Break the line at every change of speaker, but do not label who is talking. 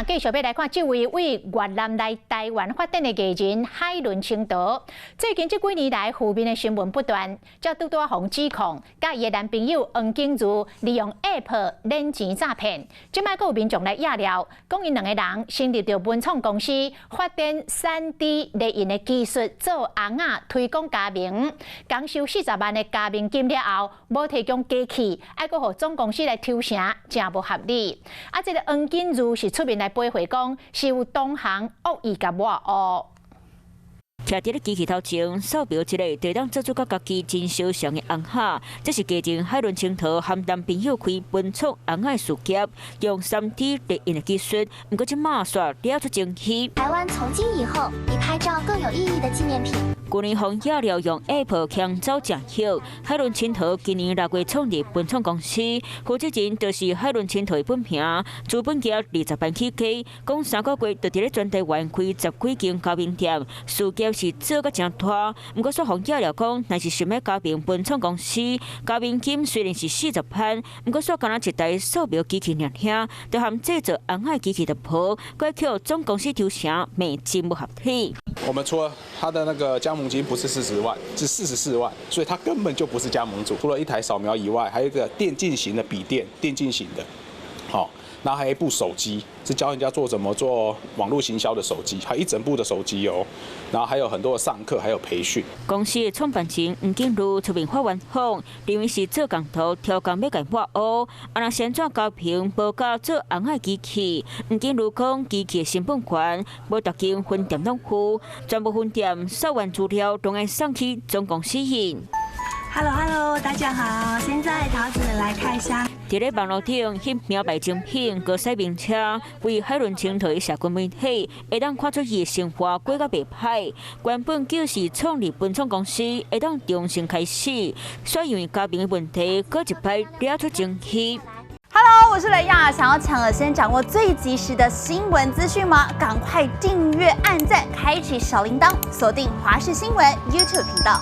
影继续要来看这位为越南来台湾发展的艺人海伦青桃。最近这几年来，负面的新闻不断，才拄拄互指控，甲伊的男朋友黄景如利用 App 领钱诈骗。即摆阁有民众来压料，讲因两个人成立着文创公司，发展3D 列印的技术，做红仔推广加盟，刚收40万的加盟金了后，无提供机器，还阁互总公司来抽成，真无合理。这个黄景如是出面来驳回，讲是有同行恶意甲我恶。
徛伫咧机器头前，扫描一个地当做出甲家己真相像的红仔，这是家人海伦青桃和男朋友开文创红仔事业，用3D 列印的技术，不过这马煞了出惊喜。
台湾从今以后，比拍照更有意义的纪念品。
去年红亚了用 App 抢走正hiệu，海伦青桃今年6月创立文创公司，负责人就是海伦青桃的本名，资本额20万起价，讲3个月就伫咧全台湾开10几间加盟店，事业是做甲真大。不过说红亚了讲，若是想要加盟文创公司，加盟金虽然是40万，不过说敢若一台扫描机器尔尔，就含制作红仔机器的婆，怪扣总公司抽成，美真不合理。
我们除了他的那个加盟金不是40万，是44万，所以他根本就不是加盟主。除了一台扫描以外，还有一个电竞型的笔电，电竞型的，好，然后还有一部手机，是教人家怎么做网络行销的手机，还有一整部的手机哦。然后还有很多的上课，还有培训。
公司的创办人黄景如出面发文讲，认为是做工头挑工要甲我学，若先怎交评无甲做红仔机器。黄景如讲，机器的成本悬，无逐间分店拢付，全部分店扫完资料，拢爱送去总公司印。
Hello， 大家好，现在桃子来开箱。
伫咧网络顶翕名牌精品，个洗名车，为海伦青桃的社群媒体，会当看出伊的生活过甲袂歹。原本就是创立文创公司，会当重新开始，所以因为家庭的问题，搁一摆惹出争议。
Hello， 我是雷亚，想要抢先掌握最及时的新闻资讯吗？赶快订阅、按赞、开启小铃铛，锁定华视新闻 YouTube 频道。